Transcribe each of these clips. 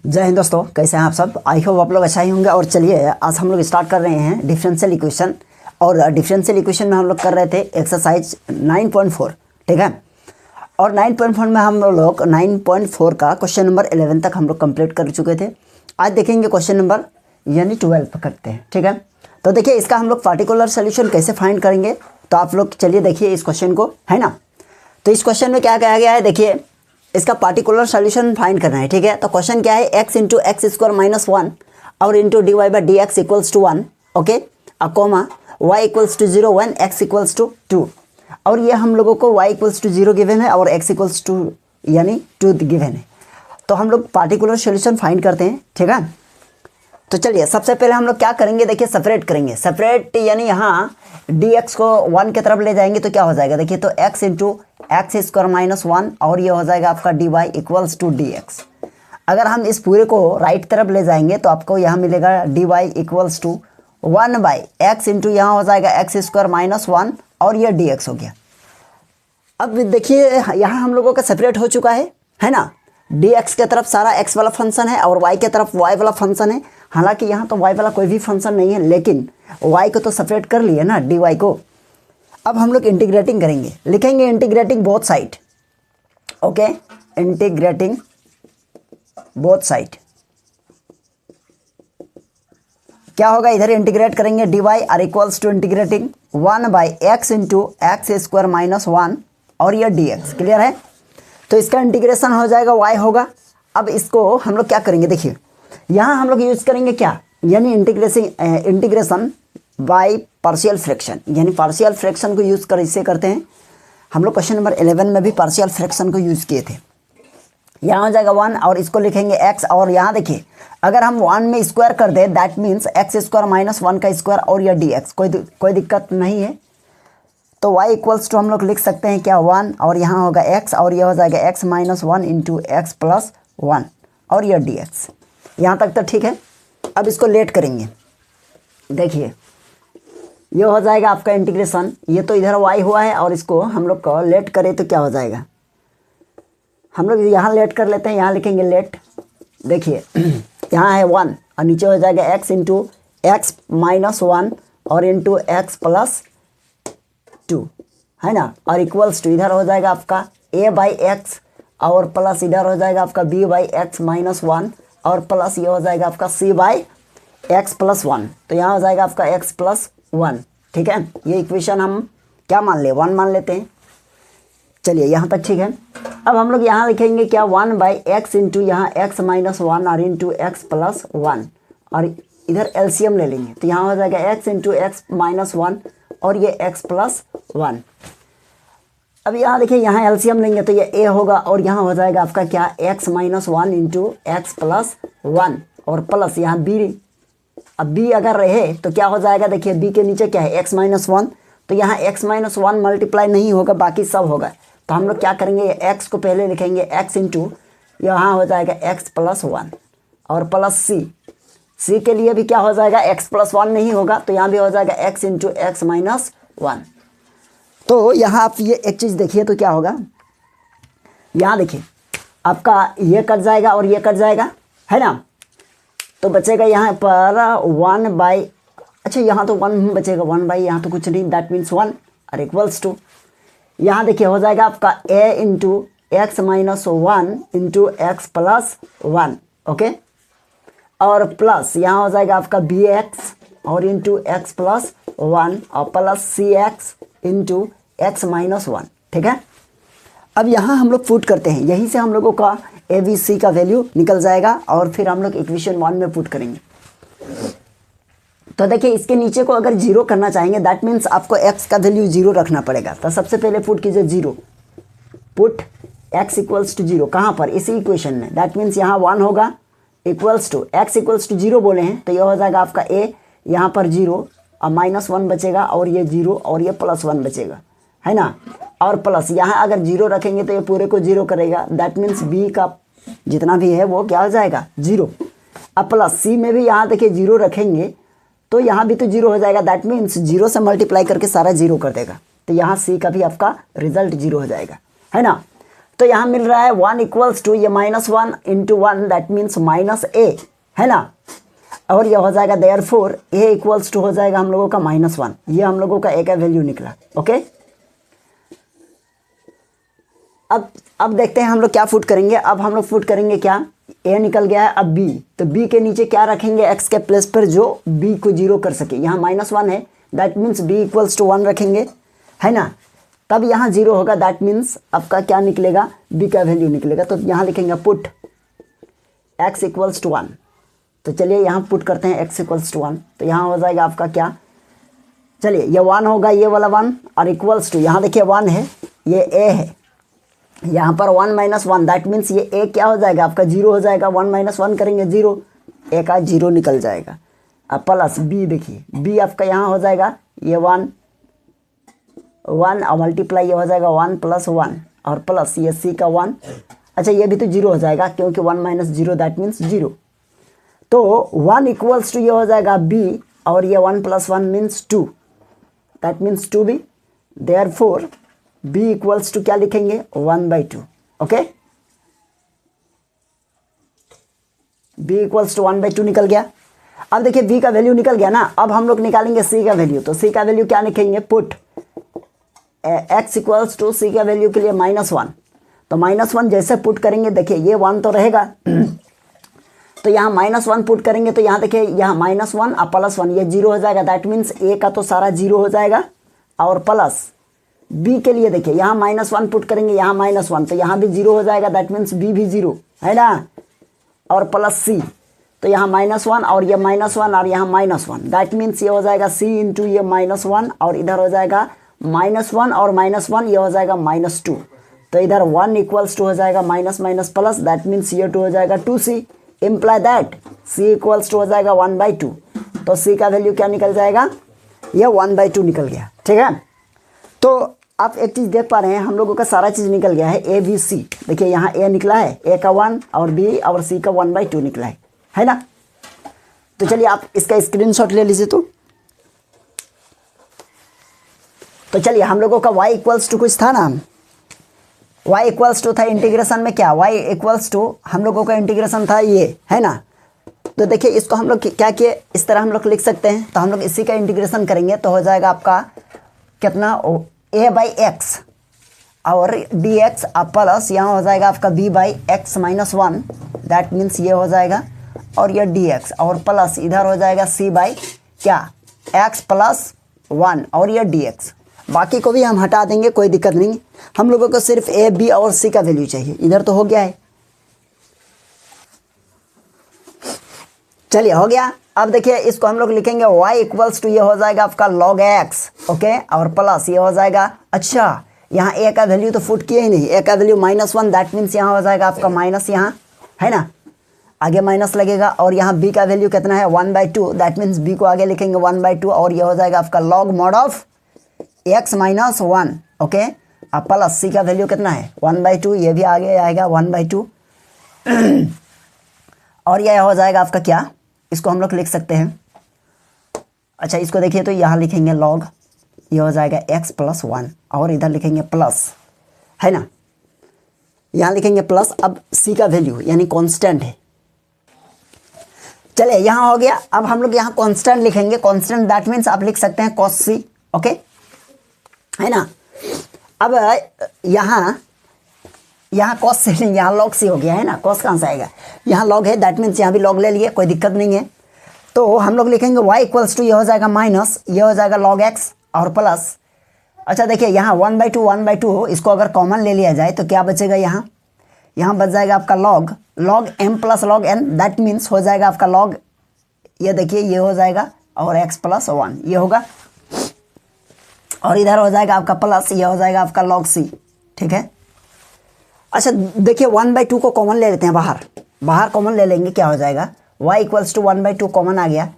जय हिंद दोस्तों, कैसे हैं आप सब। आई होप आप लोग अच्छा ही होंगे। और चलिए आज हम लोग स्टार्ट कर रहे हैं डिफरेंशियल इक्वेशन। और डिफरेंशियल इक्वेशन में हम लोग कर रहे थे एक्सरसाइज 9.4, ठीक है। और 9.4 में हम लोग 9.4 का क्वेश्चन नंबर 11 तक हम लोग कंप्लीट कर चुके थे। आज देखेंगे क्वेश्चन नंबर यानी 12 करते हैं, ठीक है। तो देखिए इसका हम लोग पार्टिकुलर सोल्यूशन कैसे फाइंड करेंगे, तो आप लोग चलिए देखिए इस क्वेश्चन को, है ना। तो इस क्वेश्चन में क्या कहा गया है, देखिए इसका पार्टिकुलर सॉल्यूशन फाइंड करना है, ठीक है। तो क्वेश्चन क्या है, x into x square minus 1 और into d y by d x equals to 1, okay, comma y equals to 0 1 x equals to 2। और ये हम लोगों को y इक्वल्स टू 0 गिवन है और x इक्वल्स टू यानी 2 गिवन है। तो हम लोग पार्टिकुलर सॉल्यूशन फाइंड करते हैं, ठीक है। तो चलिए सबसे पहले हम लोग क्या करेंगे, देखिए सेपरेट करेंगे। सेपरेट यानी यहाँ dx को 1 की तरफ ले जाएंगे तो क्या हो जाएगा, देखिए तो x into x square minus 1 और ये हो जाएगा आपका dy इक्वल्स टू dx। अगर हम इस पूरे को राइट तरफ ले जाएंगे तो आपको यहाँ मिलेगा dy equals to 1 by x into यहाँ हो जाएगा एक्स स्क्वायर माइनस 1 और ये dx हो गया। अब देखिए यहाँ हम लोगों का सेपरेट हो चुका है ना। dx के तरफ सारा x वाला फंक्शन है और y के तरफ y वाला फंक्शन है। हालांकि यहाँ तो y वाला कोई भी फंक्शन नहीं है, लेकिन y को तो सेपरेट कर लिए ना dy को। अब हम लोग इंटीग्रेटिंग करेंगे, लिखेंगे integrating both side, okay, integrating both side. क्या होगा, इधर इंटीग्रेट करेंगे dy are equals to integrating 1 by x into x square minus 1 और ये dx। क्लियर है। तो इसका इंटीग्रेशन हो जाएगा y होगा। अब इसको हम लोग क्या करेंगे, देखिए यहाँ हम लोग यूज करेंगे क्या, यानी इंटीग्रेशन बाय पार्शियल फ्रैक्शन, यानी पार्शियल फ्रैक्शन को यूज कर इससे करते हैं। हम लोग क्वेश्चन नंबर 11 में भी पार्शियल फ्रैक्शन को यूज किए थे। यहाँ हो जाएगा 1 और इसको लिखेंगे x। और यहाँ देखिए अगर हम 1 में स्क्वायर कर दें that means x square minus 1 का स्क्वायर और यह dx, कोई दिक्कत नहीं है। तो y इक्वल्स टू हम लोग लिख सकते हैं क्या 1 और यहाँ होगा x और यह हो जाएगा x minus 1 into x plus 1 और यह dx। यहाँ तक तो ठीक है। अब इसको लेट करेंगे, देखिए ये हो जाएगा आपका इंटीग्रेशन, ये तो इधर y हुआ है और इसको हम लोग को लेट करें तो क्या हो जाएगा, हम लोग यहाँ लेट कर लेते हैं। यहाँ लिखेंगे लेट, देखिए यहाँ है 1 और नीचे हो जाएगा x इंटू एक्स माइनस 1 और इंटू एक्स प्लस 2, है ना। और इक्वल्स टू इधर हो जाएगा आपका a बाई एक्स और प्लस इधर हो जाएगा आपका b बाई एक्स माइनस 1 और प्लस ये हो जाएगा आपका c बाई एक्स प्लस 1। तो यहाँ हो जाएगा आपका x प्लस 1, ठीक है। ये इक्वेशन हम क्या मान ले, 1 मान लेते हैं। चलिए यहाँ तक ठीक है। अब हम लोग यहाँ लिखेंगे क्या 1 बाई एक्स इंटू यहाँ एक्स माइनस 1 और इंटू एक्स प्लस 1 और इधर एलसीएम ले लेंगे तो यहाँ हो जाएगा x इंटू एक्स माइनस 1 और ये x प्लस 1। अब यहाँ देखिए यहाँ एलसीएम लेंगे तो ये a होगा और यहाँ हो जाएगा आपका क्या x minus 1 into x plus 1 और प्लस यहाँ b। अब b अगर रहे तो क्या हो जाएगा, देखिए b के नीचे क्या है x माइनस 1, तो यहाँ x माइनस 1 मल्टीप्लाई नहीं होगा, बाकी सब होगा। तो हम लोग क्या करेंगे, x को पहले लिखेंगे x इंटू यहाँ हो जाएगा x प्लस 1 और प्लस c के लिए भी क्या हो जाएगा x प्लस 1 नहीं होगा, तो यहाँ भी हो जाएगा x इंटू एक्स माइनस 1। तो यहाँ आप ये एक चीज़ देखिए तो क्या होगा, यहाँ देखिए आपका ये कट जाएगा और ये कट जाएगा, है ना। तो बचेगा यहाँ पर 1 बाई, अच्छा यहाँ तो 1 बचेगा, 1 बाई यहाँ तो कुछ नहीं, दैट मीन्स 1 और इक्वल्स टू यहाँ देखिए हो जाएगा आपका a into x minus 1 into x plus 1, okay, और प्लस यहाँ हो जाएगा आपका bx और इंटू एक्स प्लस 1 और plus cx into x minus 1, ठीक है। अब यहाँ हम लोग पुट करते हैं, यहीं से हम लोगों का ABC का वैल्यू निकल जाएगा और फिर हम लोग इक्वेशन 1 में पुट करेंगे। तो देखिए इसके नीचे को अगर 0 करना चाहेंगे दैट मीन्स आपको x का वैल्यू 0 रखना पड़ेगा। तो सबसे पहले पुट कीजिए 0, पुट x इक्वल्स टू 0 कहाँ पर, इसी इक्वेशन में। दैट मीन्स यहाँ 1 होगा equals to x equals to 0 बोले हैं तो यह हो जाएगा आपका a, यहाँ पर 0 और माइनस 1 बचेगा और ये 0 और ये प्लस 1 बचेगा, है ना। और प्लस यहाँ अगर 0 रखेंगे तो ये पूरे को 0 करेगा, दैट मीन्स b का जितना भी है वो क्या हो जाएगा 0। अब प्लस c में भी यहाँ देखिए 0 रखेंगे तो यहाँ भी तो 0 हो जाएगा, दैट मीन्स 0 से मल्टीप्लाई करके सारा 0 कर देगा, तो यहाँ c का भी आपका रिजल्ट 0 हो जाएगा, है ना। तो यहाँ मिल रहा है 1 इक्वल्स टू ये -1 इंटू 1 दैट मीन्स -a, है ना। और ये हो जाएगा देयरफॉर a इक्वल्स टू हो जाएगा हम लोगों का -1। ये हम लोगों का a का वैल्यू निकला। ओके, अब देखते हैं हम लोग क्या फुट करेंगे। अब हम लोग फुट करेंगे क्या, a निकल गया है, अब b, तो b के नीचे क्या रखेंगे x के प्लेस पर जो b को 0 कर सके। यहाँ -1 है that means b equals to 1 रखेंगे, है ना। तब यहाँ 0 होगा दैट मीन्स आपका क्या निकलेगा, b का वैल्यू निकलेगा। तो यहाँ लिखेंगे पुट x इक्वल्स टू 1। तो चलिए यहाँ पुट करते हैं x इक्वल्स टू 1। तो यहाँ हो जाएगा आपका क्या, चलिए ये 1 होगा, ये वाला 1, और इक्वल्स टू यहाँ देखिए 1 है, ये a है, यहाँ पर 1 - 1 दैट मीन्स ये a क्या हो जाएगा आपका 0 हो जाएगा। 1 - 1 करेंगे 0, a का 0 निकल जाएगा। अब प्लस b, देखिए b आपका यहाँ हो जाएगा ये 1 और मल्टीप्लाई ये हो जाएगा 1 + 1 और प्लस ये c का 1। अच्छा ये भी तो 0 हो जाएगा क्योंकि 1 - 0 दैट मीन्स 0। तो 1 इक्वल्स टू ये हो जाएगा b और ये 1 + 1 means 2 that means 2b। Therefore b equals to क्या लिखेंगे 1/2। ओके, b इक्वल्स टू 1/2 निकल गया। अब देखिए b का वैल्यू निकल गया ना। अब हम लोग निकालेंगे c का वैल्यू। तो c का वैल्यू क्या लिखेंगे, put x equals to c का वैल्यू के लिए -1। तो -1 जैसे पुट करेंगे, देखिए ये 1 तो रहेगा तो यहाँ -1 पुट करेंगे तो यहाँ देखिए यहाँ -1 और +1 ये 0 हो जाएगा दैट मीन्स a का तो सारा 0 हो जाएगा। और प्लस b के लिए देखिए यहाँ -1 पुट करेंगे, यहाँ -1 तो यहाँ भी 0 हो जाएगा दैट मीन्स b भी 0, है ना। और प्लस c, तो यहाँ -1 और ये -1 और यहाँ -1 दैट मीन्स ये हो जाएगा c इंटू ये -1 और इधर हो जाएगा -1 और -1 ये हो जाएगा -2। तो इधर 1 इक्वल्स टू हो जाएगा minus minus plus that means ये 2 हो जाएगा 2c। Imply that c equals to हो जाएगा 1/2। तो c का वैल्यू क्या निकल जाएगा, ये 1/2 निकल गया। ठीक है, तो आप एक चीज़ देख पा रहे हैं हम लोगों का सारा चीज़ निकल गया है a b c। देखिए यहाँ a निकला है, a का 1 और b और c का 1/2 निकला है ना। तो चलिए आप इसका स्क्रीनशॉट ले लीजिए। तो चलिए हम लोगों का y इक्वल्स टू कुछ था ना, y इक्वल्स टू था इंटीग्रेशन में क्या, y इक्वल्स टू हम लोगों का इंटीग्रेशन था ये, है ना। तो देखिए इसको हम लोग क्या किए, इस तरह हम लोग लिख सकते हैं। तो हम लोग इसी का इंटीग्रेशन करेंगे तो हो जाएगा आपका कितना a/x और dx प्लस यहाँ हो जाएगा आपका b/x - 1 दैट मीन्स ये हो जाएगा और ये dx और प्लस इधर हो जाएगा x + 1 और ये dx। बाकी को भी हम हटा देंगे, कोई दिक्कत नहीं। हम लोगों को सिर्फ a b और c का वैल्यू चाहिए। इधर तो हो गया है, चलिए हो गया। अब देखिए इसको हम लोग लिखेंगे y इक्वल्स टू ये हो जाएगा आपका log x, ओके, और प्लस ये हो जाएगा, अच्छा यहाँ a का वैल्यू तो फुट किया ही नहीं, a का वैल्यू -1 दैट मीन्स यहाँ हो जाएगा आपका माइनस, यहाँ है ना, आगे माइनस लगेगा। और यहाँ b का वैल्यू कितना है 1/2 दैट मीन्स b को आगे लिखेंगे 1/2 और ये हो जाएगा आपका log mod of x - 1, okay. अब प्लस c का वैल्यू कितना है 1/2, ये भी आगे आएगा 1/2 और यह हो जाएगा आपका क्या, इसको हम लोग लिख सकते हैं, अच्छा इसको देखिए तो यहाँ लिखेंगे log, ये हो जाएगा x + 1 और इधर लिखेंगे प्लस, है ना, यहाँ लिखेंगे प्लस। अब c का वैल्यू यानी कांस्टेंट है, चलिए यहाँ हो गया। अब हम लोग यहाँ कांस्टेंट लिखेंगे, कांस्टेंट दैट मीन्स आप लिख सकते हैं cos c, ओके, है ना। अब यहाँ cos से नहीं, यहाँ log c हो गया, है ना, cos कहाँ से आएगा, यहाँ log है दैट मीन्स यहाँ भी log ले लिए, कोई दिक्कत नहीं है। तो हम लोग लिखेंगे y इक्वल्स टू ये हो जाएगा माइनस, ये हो जाएगा log x और प्लस, अच्छा देखिए यहाँ 1/2 इसको अगर कॉमन ले लिया जाए तो क्या बचेगा, यहाँ बच जाएगा आपका log m + log n that means हो जाएगा आपका log, ये देखिए ये हो जाएगा और x + 1 ये होगा और इधर हो जाएगा आपका प्लस, ये हो जाएगा आपका log c, ठीक है। अच्छा देखिए 1/2 को कॉमन ले लेते हैं, बाहर कॉमन ले लेंगे, क्या हो जाएगा y इक्वल्स टू 1/2 कॉमन आ गया।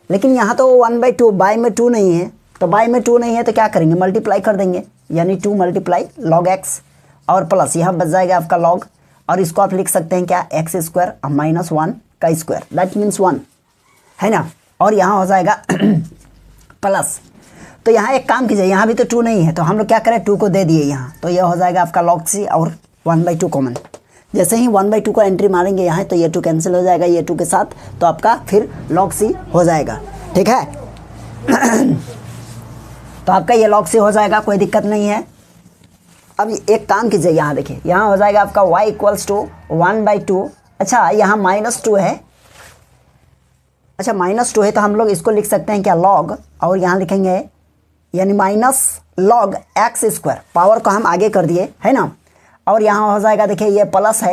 लेकिन यहाँ तो 1/2 बाय में 2 नहीं है, तो बाय में 2 नहीं है तो क्या करेंगे मल्टीप्लाई कर देंगे, यानी 2 × log x और प्लस यहाँ बच जाएगा आपका log, और इसको आप लिख सकते हैं क्या x² - 1 का स्क्वायर दैट मीन्स 1, है ना। और यहाँ हो जाएगा प्लस, तो यहाँ एक काम कीजिए, यहाँ भी तो 2 नहीं है तो हम लोग क्या करें 2 को दे दिए यहाँ, तो यह हो जाएगा आपका log c और 1/2 कॉमन। जैसे ही 1/2 को एंट्री मारेंगे यहाँ तो ये 2 कैंसिल हो जाएगा ये 2 के साथ, तो आपका फिर log C हो जाएगा, ठीक है। तो आपका ये log C हो जाएगा, कोई दिक्कत नहीं है। अब एक काम कीजिए, यहाँ देखिए, यहाँ हो जाएगा आपका y = 1/2। अच्छा यहाँ -2 है, अच्छा -2 है तो हम लोग इसको लिख सकते हैं क्या, log, और यहाँ लिखेंगे यानी -log x², पावर को हम आगे कर दिए है ना। और यहाँ हो जाएगा, देखिए ये प्लस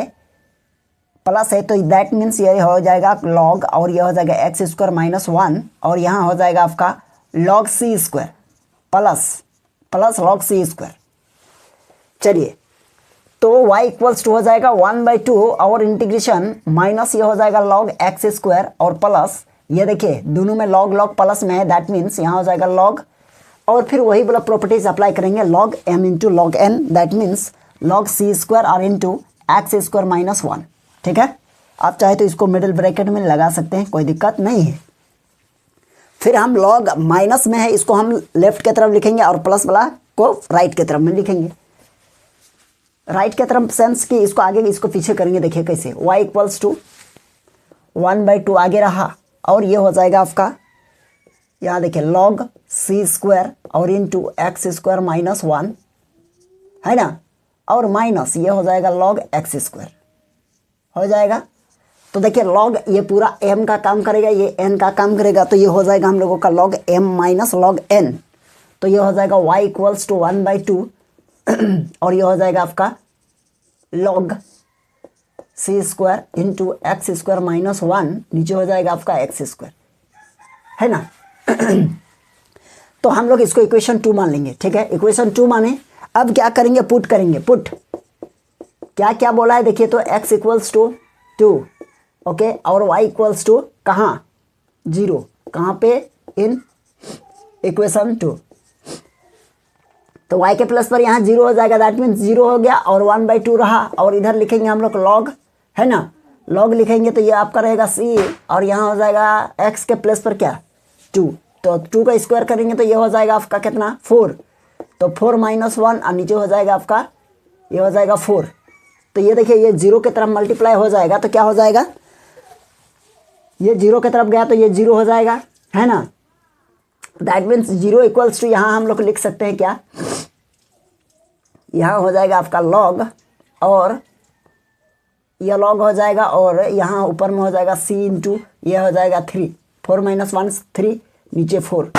है तो दैट मीन्स ये हो जाएगा log, और ये हो जाएगा x² - 1, और यहाँ हो जाएगा आपका log C² plus log C²। चलिए तो y = हो जाएगा 1/2 और इंटीग्रेशन माइनस ये हो जाएगा log x² और प्लस ये देखिए दोनों में log प्लस में है, दैट मीन्स यहाँ हो जाएगा log, और फिर वही वाला प्रॉपर्टीज अप्लाई करेंगे, log m × log n, that means log C² और इंटू x² - 1, ठीक है। आप चाहे तो इसको मिडिल ब्रैकेट में लगा सकते हैं, कोई दिक्कत नहीं है। फिर हम log माइनस में है, इसको हम लेफ्ट की तरफ लिखेंगे और प्लस वाला को राइट की तरफ में लिखेंगे। राइट की तरफ सेंस कि इसको आगे इसको पीछे करेंगे, देखिए कैसे, y = 1/2 आगे रहा, और ये हो जाएगा आपका, यहाँ देखिए log C² और इंटू x² - 1 है ना, और माइनस ये हो जाएगा log x² हो जाएगा। तो देखिए log ये पूरा m का काम करेगा, ये n का काम करेगा, तो ये हो जाएगा हम लोगों का log m - log n, तो ये हो जाएगा y = 1/2 और ये हो जाएगा आपका log C² इंटू x² - 1, नीचे हो जाएगा आपका x² है ना। तो हम लोग इसको इक्वेशन 2 मान लेंगे, ठीक है। इक्वेशन 2 माने, अब क्या करेंगे, पुट करेंगे। पुट क्या क्या बोला है देखिए, तो x = 2, ओके, और y = कहाँ 0, कहाँ पे, इन इक्वेशन 2। तो y के प्लस पर यहाँ 0 हो जाएगा, दैट मीन्स 0 हो गया, और 1/2 रहा, और इधर लिखेंगे हम लोग log है ना, log लिखेंगे तो ये आपका रहेगा c, और यहाँ हो जाएगा x के प्लस पर क्या 2, तो 2 का स्क्वायर करेंगे तो ये हो जाएगा आपका कितना 4, तो 4 - 1, और नीचे हो जाएगा आपका ये हो जाएगा 4। तो ये देखिए ये 0 की तरफ मल्टीप्लाई हो जाएगा, तो क्या हो जाएगा, ये 0 की तरफ गया तो ये 0 हो जाएगा है ना, दैट मीन्स 0 = यहाँ हम लोग लिख सकते हैं क्या, यहाँ हो जाएगा आपका log, और यह log हो जाएगा, और यहाँ ऊपर में हो जाएगा c इंटू ये हो जाएगा 3, 4 - 1 3, नीचे 4।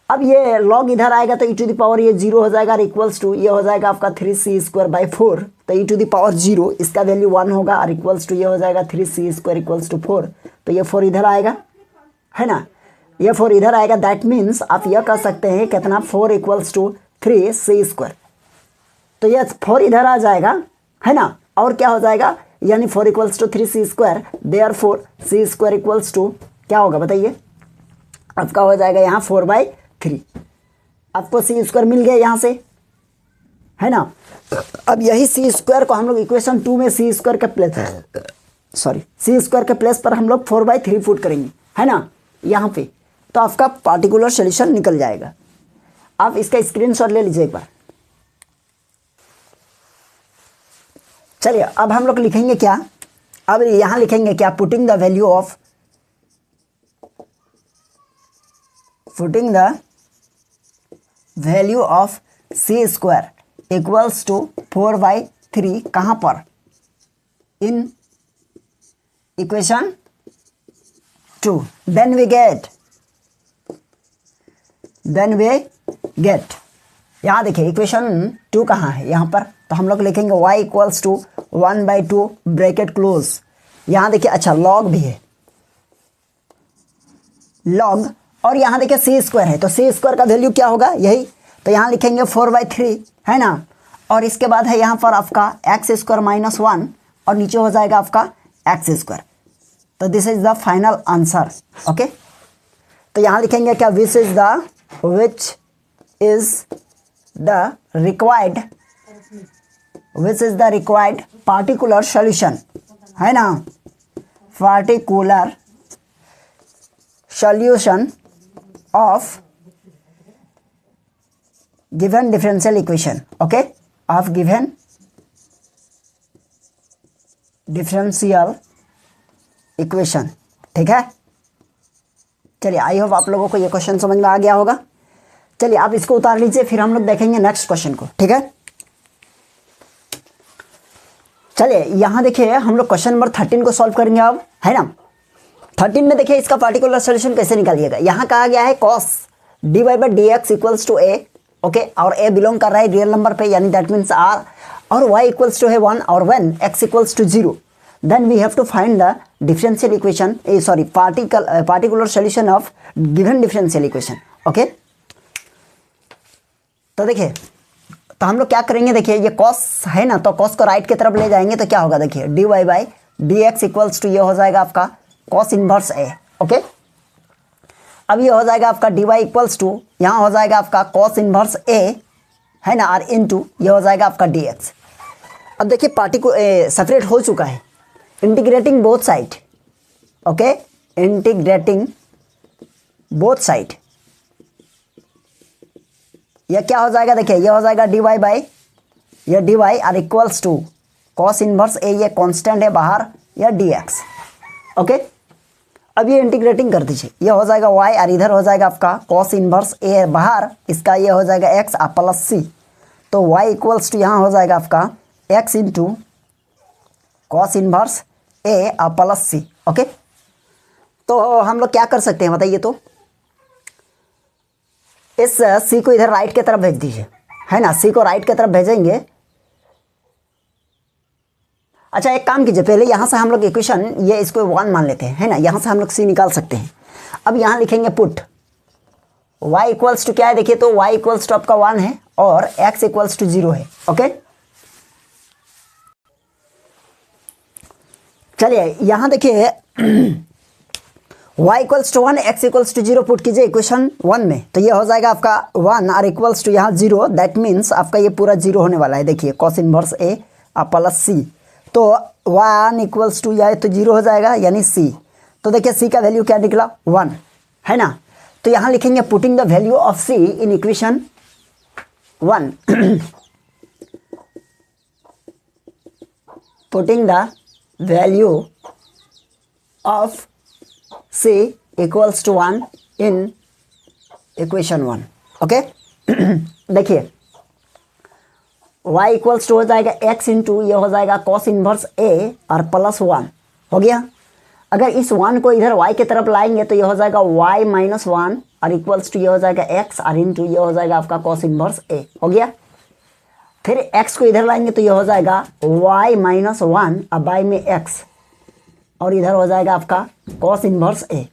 अब ये log इधर आएगा तो e⁻, ये 0 हो जाएगा, और इक्वल्स टू ये हो जाएगा आपका 3c² / 4, तो e⁻0 इसका वैल्यू 1 होगा, और इक्वल्स टू ये हो जाएगा 3c² = 4, तो ये 4 इधर आएगा है ना, ये 4 इधर आएगा, दैट मीन्स आप यह कह सकते हैं कितना 4 = 3c², तो ये 4 इधर आ जाएगा है ना, और क्या हो जाएगा, यानी 4 = 3c², देयरफॉर c² = क्या होगा बताइए, आपका हो जाएगा यहाँ 4/3, आपको c² मिल गया यहाँ से है ना। अब यही c² को हम लोग इक्वेशन 2 में c² के प्लेस c² के प्लेस पर हम लोग 4/3 पुट करेंगे है ना यहाँ पे, तो आपका पार्टिकुलर सॉल्यूशन निकल जाएगा। आप इसका स्क्रीनशॉट ले लीजिए एक बार। चलिए अब हम लोग लिखेंगे क्या, अब यहाँ लिखेंगे क्या, putting the value of c² equals to 4/3 कहाँ पर, in equation 2, then we get यहाँ देखिए इक्वेशन 2 कहाँ है यहाँ पर, तो हम लोग लिखेंगे y = 1/2 ब्रैकेट क्लोज, यहाँ देखिए अच्छा log भी है, log, और यहाँ देखिए c² है, तो c² का वैल्यू क्या होगा यही, तो यहाँ लिखेंगे 4/3 है ना, और इसके बाद है यहाँ पर आपका x² - 1, और नीचे हो जाएगा आपका x², तो this is the final answer, okay. तो यहाँ लिखेंगे क्या, विच is the required particular solution है ना, particular solution of given differential equation, okay, of given differential equation. ठीक है, चलिए आई होप आप लोगों को ये क्वेश्चन समझ में आ गया होगा। चलिए आप इसको उतार लीजिए, फिर हम लोग देखेंगे नेक्स्ट क्वेश्चन को। ठीक है, चलिए यहाँ देखिए हम लोग क्वेश्चन नंबर 13 को सॉल्व करेंगे अब, है ना। 13 में देखिए इसका पार्टिकुलर सोल्यूशन कैसे निकालिएगा। यहाँ कहा गया है cos dy by d x equals to a, okay, और ए बिलोंग कर रहा है रियल नंबर पे, यानी दैट मीन्स आर, और y इक्वल्स टू है 1 और when x equals to 0 then we have to find the differential equation, sorry particular solution of given differential equation. Okay, तो देखिए तो हम लोग क्या करेंगे, देखिए ये cos है ना, तो cos को राइट की तरफ ले जाएंगे तो क्या होगा, देखिए dy by d x equals to ये हो जाएगा आपका cos इनवर्स a। ओके, अब ये हो जाएगा आपका dy इक्वल्स टू, यहाँ हो जाएगा आपका cos इनवर्स a, है ना, r इनटू ये हो जाएगा आपका dx। अब देखिए सेपरेट हो चुका है, integrating both side, okay, integrating both side, यह क्या हो जाएगा, देखिए ये हो जाएगा dy बाई ये dy are equals to cos inverse a, ये कांस्टेंट है बाहर, या dx। ओके, अब ये इंटीग्रेटिंग कर दीजिए, ये हो जाएगा y और इधर हो जाएगा आपका cos इनवर्स a बाहर, इसका ये हो जाएगा x और प्लस c, तो y इक्वल्स टू यहाँ हो जाएगा आपका x into cos inverse a और प्लस c। ओके, तो हम लोग क्या कर सकते हैं बताइए, तो इस c को इधर राइट की तरफ भेज दीजिए, है ना, c को राइट की तरफ भेजेंगे। अच्छा एक काम कीजिए, पहले यहाँ से हम लोग इक्वेशन ये इसको 1 मान लेते हैं, है ना, यहाँ से हम लोग c निकाल सकते हैं। अब यहाँ लिखेंगे पुट y इक्वल्स टू क्या है, देखिए तो y इक्वल्स टू आपका 1 है और x इक्वल्स टू 0 है। ओके, चलिए यहाँ देखिए y equals to 1 x equals to 0 put कीजिए इक्वेशन 1 में, तो ये हो जाएगा आपका 1 और इक्वल्स टू यहाँ 0, दैट मीन्स आपका ये पूरा 0 होने वाला है। देखिए cos इनवर्स a और प्लस c, तो 1 इक्वल्स टू यह तो 0 हो जाएगा, यानी c, तो देखिए c का वैल्यू क्या निकला 1, है ना। तो यहाँ लिखेंगे putting the value of c in equation 1 putting the value of c equals to 1 in equation 1। Okay, देखिए y इक्वल्स टू हो जाएगा x इंटू ये हो जाएगा cos इनवर्स a और प्लस 1 हो गया। अगर इस 1 को इधर y की तरफ लाएंगे तो ये हो जाएगा y माइनस 1 और इक्वल्स टू ये हो जाएगा x और इंटू ये हो जाएगा आपका cos इनवर्स a हो गया। फिर x को इधर लाएंगे तो ये हो जाएगा y माइनस 1 और बाई में x और इधर हो जाएगा आपका cos इनवर्स a।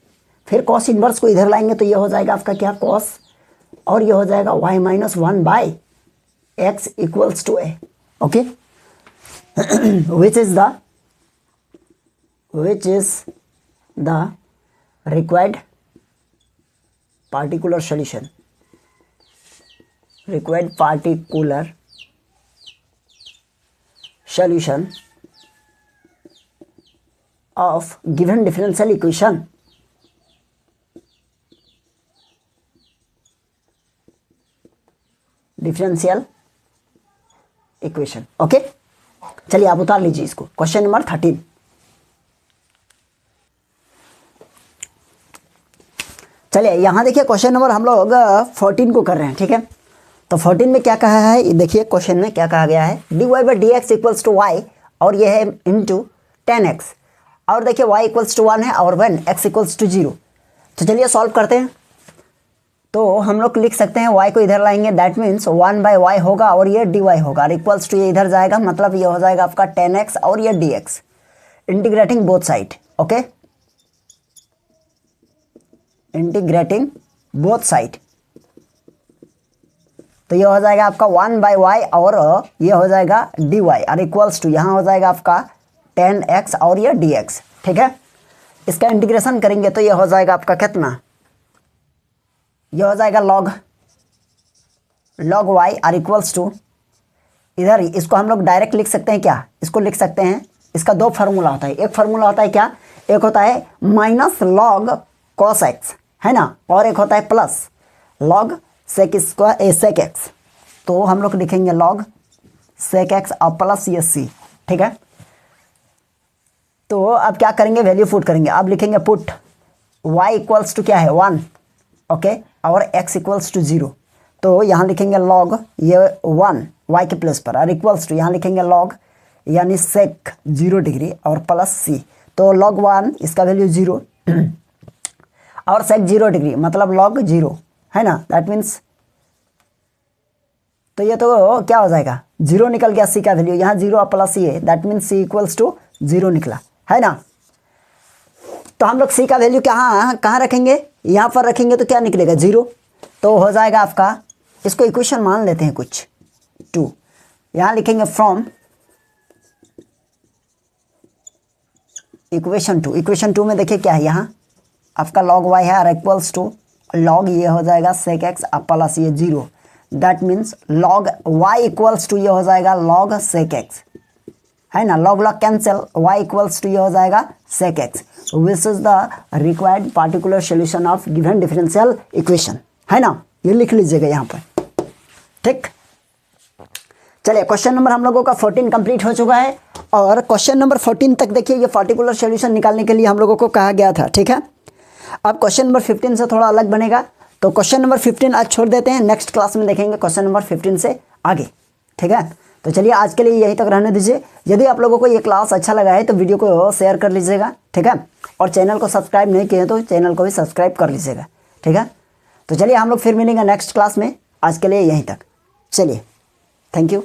फिर cos इनवर्स को इधर लाएंगे तो ये हो जाएगा आपका क्या cos और ये हो जाएगा y minus 1 by x equals to a। Okay, which is the required particular solution, of given differential equation। Differential equation. Okay, चलिए आप उतार लीजिए इसको, क्वेश्चन नंबर 13। चलिए यहाँ देखिए क्वेश्चन नंबर हम लोग 14 को कर रहे हैं। ठीक है, तो 14 में क्या कहा है, देखिए क्वेश्चन में क्या कहा गया है, dy by d x equals to y और ये है इंटू 10x, और देखिए y इक्वल्स टू 1 है और व्हेन x इक्वल्स टू 0। तो चलिए सॉल्व करते हैं। तो हम लोग लिख सकते हैं y को इधर लाएंगे, दैट मीन्स 1 बाई वाई होगा और ये dy होगा और इक्वल्स टू ये इधर जाएगा, मतलब ये हो जाएगा आपका 10x और ये dx, integrating both side. Okay, integrating both side, तो ये हो जाएगा आपका 1 बाई वाई और ये हो जाएगा dy और इक्वल्स टू यहाँ हो जाएगा आपका 10x और ये dx। ठीक है, इसका इंटीग्रेशन करेंगे तो ये हो जाएगा आपका कितना, ये हो जाएगा log y और इक्वल्स टू इधर, इसको हम लोग डायरेक्ट लिख सकते हैं क्या, इसको लिख सकते हैं, इसका दो फार्मूला होता है, एक फार्मूला होता है क्या, एक होता है माइनस log cos x, है ना, और एक होता है प्लस log sec x। तो हम लोग लिखेंगे log sec x और प्लस ये c। ठीक है, तो अब क्या करेंगे, वैल्यू पुट करेंगे। अब लिखेंगे पुट y इक्वल्स टू क्या है 1, ओके, और x इक्वल्स टू 0। तो यहाँ लिखेंगे लॉग ये 1 y के प्लेस पर, और इक्वल्स टू यहाँ लिखेंगे लॉग यानी सेक 0 डिग्री और प्लस c। तो लॉग 1 इसका वैल्यू 0 और सेक 0 डिग्री मतलब लॉग 0 है ना, दैट मीन्स तो ये तो क्या हो जाएगा 0 निकल गया c का वैल्यू, यहाँ 0 और प्लस c है, that means c equals to 0 निकला है ना। तो हम लोग c का वैल्यू कहाँ रखेंगे, यहाँ पर रखेंगे तो क्या निकलेगा 0। तो हो जाएगा आपका, इसको इक्वेशन मान लेते हैं कुछ 2, यहाँ लिखेंगे फ्रॉम इक्वेशन 2। इक्वेशन 2 में देखिए क्या है, यहाँ आपका लॉग y है और इक्वल्स टू लॉग ये हो जाएगा सेक x प्लस ये 0, that means log y equals to ये हो जाएगा लॉग सेक x है ना, log log cancel, y equals to ये हो जाएगा sec x, which is the required particular solution of given differential equation है ना, ये लिख लीजिएगा यहाँ पर, ठीक। चलिए क्वेश्चन नंबर हम लोगों का 14 कंप्लीट हो चुका है, और क्वेश्चन नंबर 14 तक देखिए ये पार्टिकुलर सोल्यूशन निकालने के लिए हम लोगों को कहा गया था, ठीक है। अब क्वेश्चन नंबर 15 से थोड़ा अलग बनेगा, तो क्वेश्चन नंबर 15 आज छोड़ देते हैं, नेक्स्ट क्लास में देखेंगे क्वेश्चन नंबर 15 से आगे, ठीक है। तो चलिए आज के लिए यहीं तक रहने दीजिए। यदि आप लोगों को ये क्लास अच्छा लगा है तो वीडियो को शेयर कर लीजिएगा, ठीक है, और चैनल को सब्सक्राइब नहीं किए तो चैनल को भी सब्सक्राइब कर लीजिएगा, ठीक है। तो चलिए हम लोग फिर मिलेंगे नेक्स्ट क्लास में, आज के लिए यहीं तक, चलिए, थैंक यू।